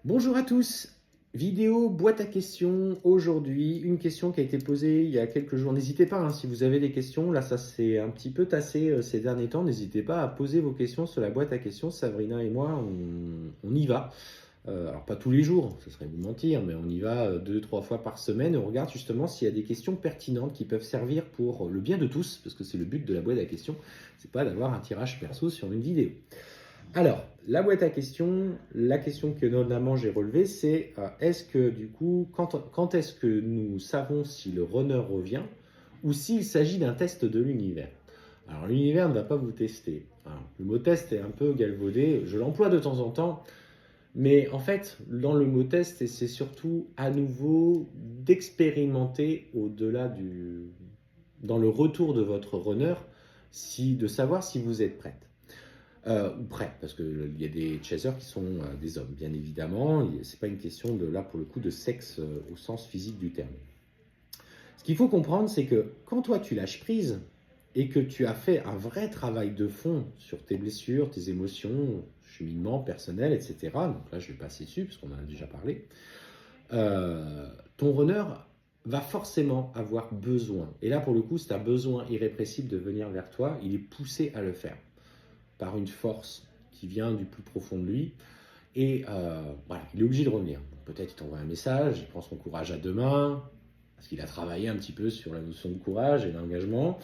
Bonjour à tous, vidéo boîte à questions. Aujourd'hui, une question qui a été posée il y a quelques jours. N'hésitez pas, si vous avez des questions, là ça s'est un petit peu tassé ces derniers temps, n'hésitez pas à poser vos questions sur la boîte à questions. Sabrina et moi, on y va. Alors pas tous les jours, ce serait vous mentir, mais on y va 2, 3 fois par semaine et on regarde justement s'il y a des questions pertinentes qui peuvent servir pour le bien de tous, parce que c'est le but de la boîte à questions, c'est pas d'avoir un tirage perso sur une vidéo. Alors, la boîte à questions, la question que notamment j'ai relevée, c'est est-ce que du coup, quand est-ce que nous savons si le runner revient ou s'il s'agit d'un test de l'univers? Alors, l'univers ne va pas vous tester. Alors, le mot test est un peu galvaudé, je l'emploie de temps en temps, mais en fait, dans le mot test, c'est surtout à nouveau d'expérimenter dans le retour de votre runner, de savoir si vous êtes prête. Ou prêt, parce qu'il y a des chasers qui sont des hommes, bien évidemment. C'est pas une question là pour le coup, de sexe au sens physique du terme. Ce qu'il faut comprendre, c'est que quand toi tu lâches prise et que tu as fait un vrai travail de fond sur tes blessures, tes émotions, cheminement personnel, etc. Donc là, je vais passer dessus parce qu'on en a déjà parlé. Ton runner va forcément avoir besoin. Et là, pour le coup, c'est un besoin irrépressible de venir vers toi. Il est poussé à le faire par une force qui vient du plus profond de lui. Et voilà, il est obligé de revenir. Peut-être il t'envoie un message, il prend son courage à deux mains, parce qu'il a travaillé un petit peu sur la notion de courage et d'engagement.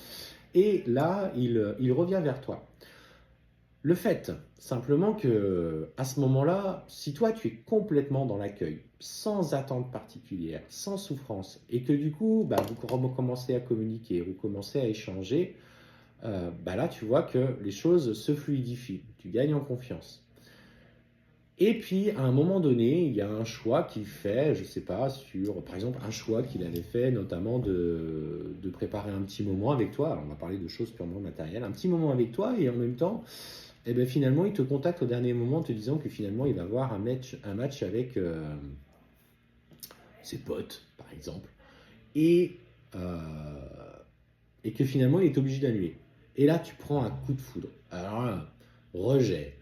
Et là, il revient vers toi. Le fait, simplement que à ce moment-là, si toi tu es complètement dans l'accueil, sans attente particulière, sans souffrance, et que du coup, vous commencez à communiquer, vous commencez à échanger, là tu vois que les choses se fluidifient, tu gagnes en confiance. Et puis à un moment donné, il y a un choix qu'il fait, je sais pas, par exemple un choix qu'il avait fait notamment de préparer un petit moment avec toi. Alors, on va parler de choses purement matérielles, un petit moment avec toi et en même temps, finalement il te contacte au dernier moment te disant que finalement il va avoir un match avec ses potes par exemple et, euh, et que finalement il est obligé d'annuler. Et là, tu prends un coup de foudre. Alors là, rejet,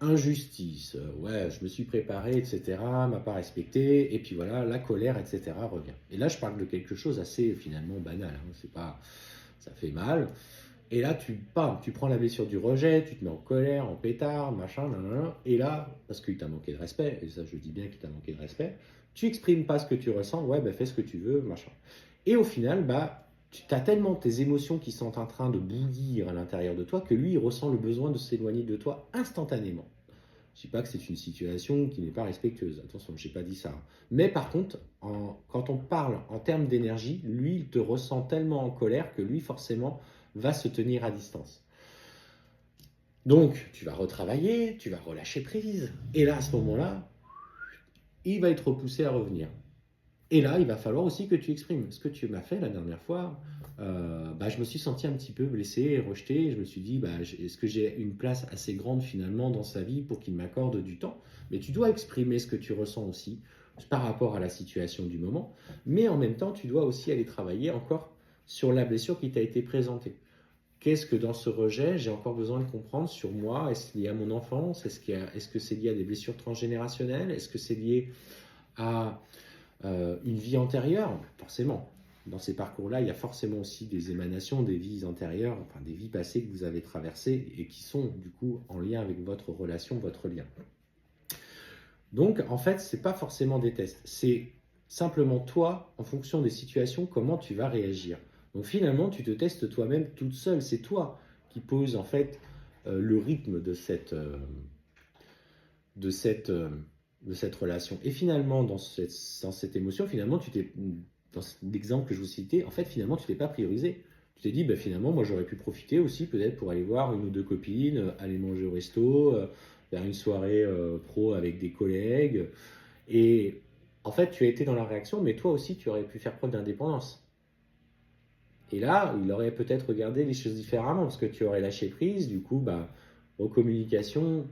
injustice, ouais, je me suis préparé, etc., m'a pas respecté, et puis voilà, la colère, etc., revient. Et là, je parle de quelque chose assez finalement banal, c'est pas, ça fait mal. Et là, tu prends la blessure du rejet, tu te mets en colère, en pétard, machin, nanana, et là, parce qu'il t'a manqué de respect, et ça, je dis bien qu'il t'a manqué de respect, tu exprimes pas ce que tu ressens, ouais, fais ce que tu veux, machin. Et au final, tu as tellement tes émotions qui sont en train de bouillir à l'intérieur de toi que lui, il ressent le besoin de s'éloigner de toi instantanément. Je ne dis pas que c'est une situation qui n'est pas respectueuse, attention, je n'ai pas dit ça. Mais par contre, quand on parle en termes d'énergie, lui, il te ressent tellement en colère que lui, forcément, va se tenir à distance. Donc, tu vas retravailler, tu vas relâcher prise. Et là, à ce moment-là, il va être repoussé à revenir. Et là, il va falloir aussi que tu exprimes. Ce que tu m'as fait la dernière fois, je me suis senti un petit peu blessé, rejeté. Je me suis dit, est-ce que j'ai une place assez grande finalement dans sa vie pour qu'il m'accorde du temps? Mais tu dois exprimer ce que tu ressens aussi par rapport à la situation du moment. Mais en même temps, tu dois aussi aller travailler encore sur la blessure qui t'a été présentée. Qu'est-ce que dans ce rejet, j'ai encore besoin de comprendre sur moi? Est-ce lié à mon enfance? Est-ce que c'est lié à des blessures transgénérationnelles? Est-ce que c'est lié à une vie antérieure? Forcément. Dans ces parcours-là, il y a forcément aussi des émanations des vies antérieures, enfin des vies passées que vous avez traversées et qui sont du coup en lien avec votre relation, votre lien. Donc en fait, c'est pas forcément des tests, c'est simplement toi, en fonction des situations, comment tu vas réagir. Donc finalement, tu te testes toi-même toute seule, c'est toi qui poses en fait le rythme de cette, euh, de cette relation. Et finalement, dans cette émotion, finalement, dans l'exemple que je vous citais, en fait, finalement, tu t'es pas priorisé. Tu t'es dit, finalement, moi, j'aurais pu profiter aussi, peut-être pour aller voir une ou deux copines, aller manger au resto, faire une soirée pro avec des collègues. Et en fait, tu as été dans la réaction, mais toi aussi, tu aurais pu faire preuve d'indépendance. Et là, il aurait peut-être regardé les choses différemment, parce que tu aurais lâché prise, du coup, recommunication.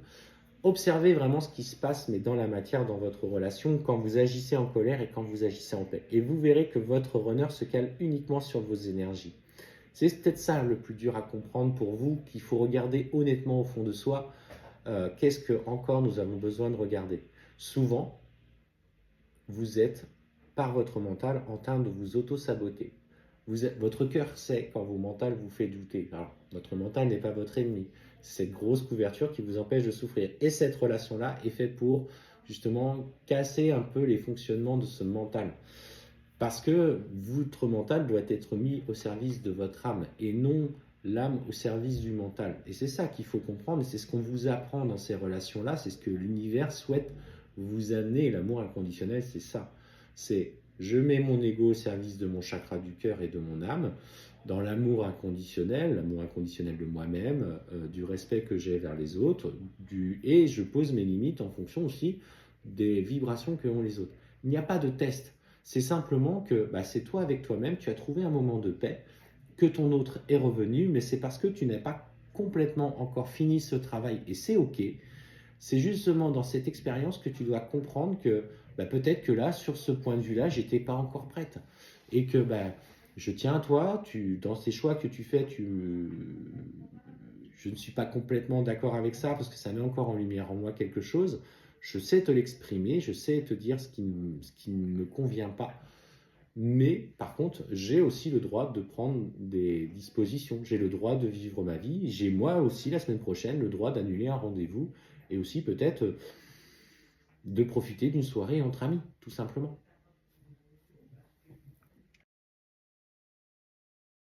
Observez vraiment ce qui se passe, mais dans la matière, dans votre relation, quand vous agissez en colère et quand vous agissez en paix. Et vous verrez que votre runner se cale uniquement sur vos énergies. C'est peut-être ça le plus dur à comprendre pour vous, qu'il faut regarder honnêtement au fond de soi. qu'est-ce que encore nous avons besoin de regarder? Souvent, vous êtes, par votre mental, en train de vous auto-saboter. Votre cœur sait quand vos mental vous fait douter. Alors, votre mental n'est pas votre ennemi. C'est cette grosse couverture qui vous empêche de souffrir. Et cette relation-là est faite pour, justement, casser un peu les fonctionnements de ce mental. Parce que votre mental doit être mis au service de votre âme et non l'âme au service du mental. Et c'est ça qu'il faut comprendre et c'est ce qu'on vous apprend dans ces relations-là, c'est ce que l'univers souhaite vous amener. L'amour inconditionnel, c'est ça. C'est je mets mon ego au service de mon chakra du cœur et de mon âme, dans l'amour inconditionnel de moi-même, du respect que j'ai vers les autres, et je pose mes limites en fonction aussi des vibrations que ont les autres. Il n'y a pas de test. C'est simplement que c'est toi avec toi-même, tu as trouvé un moment de paix, que ton autre est revenu, mais c'est parce que tu n'as pas complètement encore fini ce travail et c'est ok. C'est justement dans cette expérience que tu dois comprendre que peut-être que là, sur ce point de vue-là, j'étais pas encore prête. Et que je tiens à toi, dans ces choix que tu fais, je ne suis pas complètement d'accord avec ça parce que ça met encore en lumière en moi quelque chose. Je sais te l'exprimer, je sais te dire ce qui ne me convient pas. Mais par contre, j'ai aussi le droit de prendre des dispositions. J'ai le droit de vivre ma vie. J'ai moi aussi, la semaine prochaine, le droit d'annuler un rendez-vous et aussi peut-être de profiter d'une soirée entre amis, tout simplement.